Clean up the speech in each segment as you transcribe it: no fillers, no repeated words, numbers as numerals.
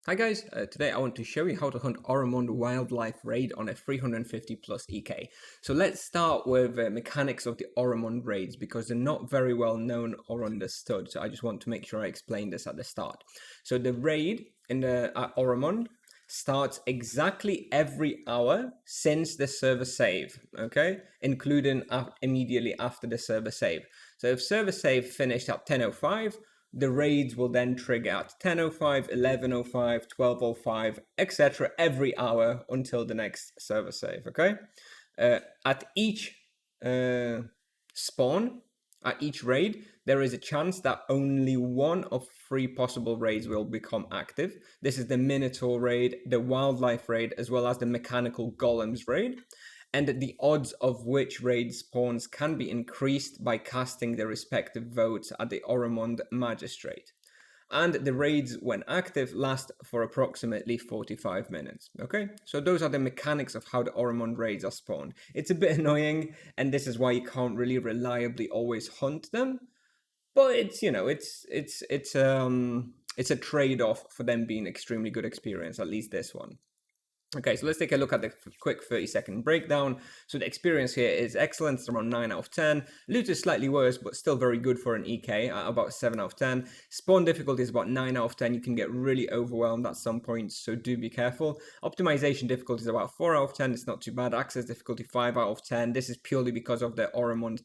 Hi guys, today I want to show you how to hunt Oramond wildlife raid on a 350 plus EK. So let's start with mechanics of the Oramond raids because they're not very well known or understood. So I just want to make sure I explain this at the start. So the raid in the Oramond starts exactly every hour since the server save, okay? Including immediately after the server save. So if server save finished at 10:05, the raids will then trigger at 10:05, 11:05, 12:05, etc. every hour until the next server save, okay? At each uh, spawn, at each raid, there is a chance that only one of three possible raids will become active. This is the Minotaur raid, the Wildlife raid, as well as the Mechanical Golems raid. And the odds of which raid spawns can be increased by casting the respective votes at the Oramond Magistrate. And the raids, when active, last for approximately 45 minutes. Okay, so those are the mechanics of how the Oramond raids are spawned. It's a bit annoying, and this is why you can't really reliably always hunt them. But it's it's a trade-off for them being extremely good experience, at least this one. Okay, so let's take a look at the quick 30-second breakdown. So the experience here is excellent, it's around 9 out of 10. Loot is slightly worse, but still very good for an EK, at about 7 out of 10. Spawn difficulty is about 9 out of 10. You can get really overwhelmed at some points, so do be careful. Optimization difficulty is about 4 out of 10. It's not too bad. Access difficulty 5 out of 10. This is purely because of the Oramond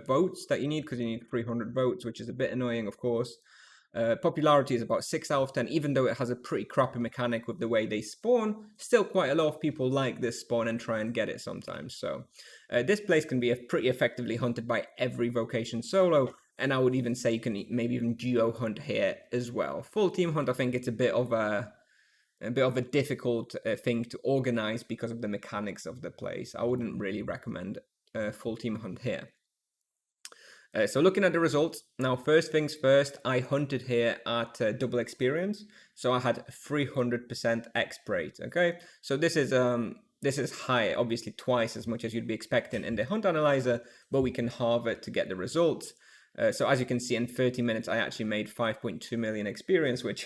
votes that you need, because you need 300 votes, which is a bit annoying, of course. Popularity is about 6 out of 10, even though it has a pretty crappy mechanic with the way they spawn. Still quite a lot of people like this spawn and try and get it sometimes. So this place can be pretty effectively hunted by every vocation solo, and I would even say you can maybe even duo hunt here as well. Full team hunt, I think it's a bit of a difficult thing to organize because of the mechanics of the place. I wouldn't really recommend full team hunt here. So looking at the results, now first things first, I hunted here at double experience, so I had 300% X rate, okay? So this is high, obviously twice as much as you'd be expecting in the hunt analyzer, but we can halve it to get the results. So as you can see, in 30 minutes, I actually made 5.2 million experience, which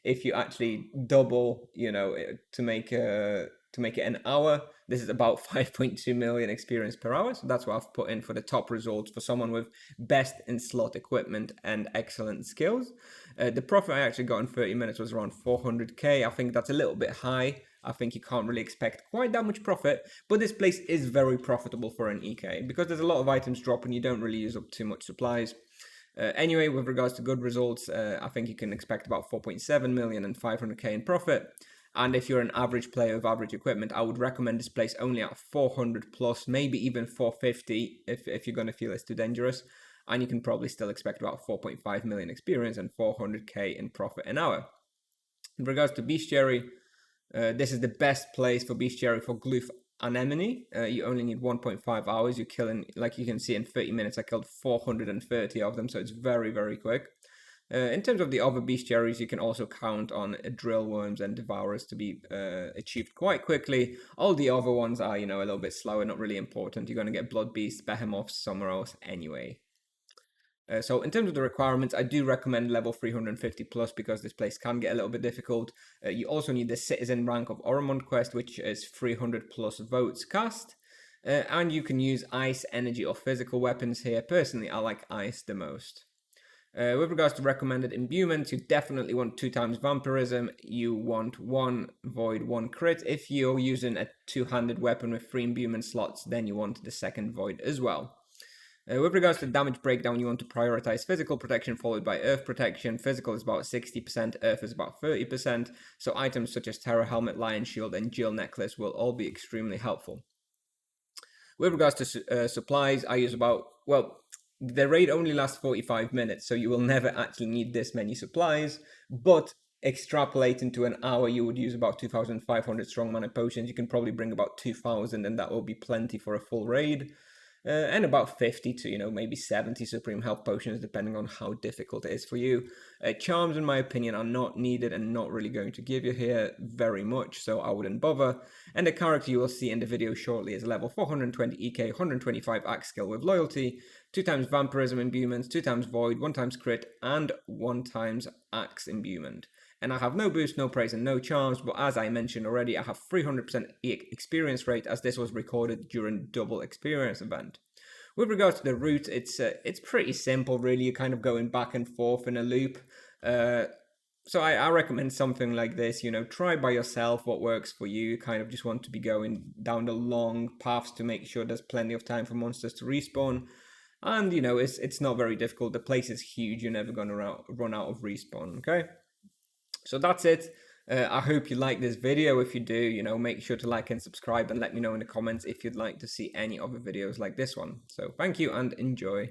if you actually double, to make it an hour, this is about 5.2 million experience per hour. So that's what I've put in for the top results for someone with best in slot equipment and excellent skills. The profit I actually got in 30 minutes was around 400k. I think that's a little bit high. I think you can't really expect quite that much profit, but this place is very profitable for an EK because there's a lot of items drop and you don't really use up too much supplies. Anyway, with regards to good results, I think you can expect about 4.7 million and 500k in profit. And if you're an average player with average equipment, I would recommend this place only at 400 plus, maybe even 450 if you're going to feel it's too dangerous. And you can probably still expect about 4.5 million experience and 400k in profit an hour. In regards to bestiary, this is the best place for bestiary for Gloof Anemone. You only need 1.5 hours. You're killing, like you can see, in 30 minutes, I killed 430 of them, so it's very, very quick. In terms of the other bestiaries, you can also count on drill worms and devourers to be achieved quite quickly. All the other ones are, a little bit slower, not really important. You're going to get blood beasts, behemoths somewhere else anyway. So in terms of the requirements, I do recommend level 350 plus because this place can get a little bit difficult. You also need the citizen rank of Oramond quest, which is 300 plus votes cast. And you can use ice, energy, or physical weapons here. Personally, I like ice the most. With regards to recommended imbuements, you definitely want 2 times vampirism. You want 1 void, 1 crit. If you're using a 2-handed weapon with 3 imbuement slots, then you want the second void as well. With regards to damage breakdown, you want to prioritize physical protection followed by earth protection. Physical is about 60%, earth is about 30%. So items such as Terror Helmet, Lion Shield, and Jill Necklace will all be extremely helpful. With regards to supplies, I use the raid only lasts 45 minutes, so you will never actually need this many supplies, but extrapolate into an hour, you would use about 2,500 strong mana potions. You can probably bring about 2,000, and that will be plenty for a full raid. And about 50 to, maybe 70 supreme health potions, depending on how difficult it is for you. Charms, in my opinion, are not needed and not really going to give you here very much, so I wouldn't bother. And the character you will see in the video shortly is level 420 EK, 125 axe skill with loyalty, 2 times vampirism imbuements, 2 times void, 1 times crit, and 1 times axe imbuement. And I have no boost, no praise, and no charms, but as I mentioned already, I have 300% experience rate as this was recorded during double experience event. With regards to the route, it's pretty simple, really. You're kind of going back and forth in a loop. So I recommend something like this. Try by yourself what works for you. You kind of just want to be going down the long paths to make sure there's plenty of time for monsters to respawn. And it's not very difficult. The place is huge. You're never going to run out of respawn. Okay. So that's it. I hope you like this video. If you do, make sure to like and subscribe and let me know in the comments if you'd like to see any other videos like this one. So thank you and enjoy.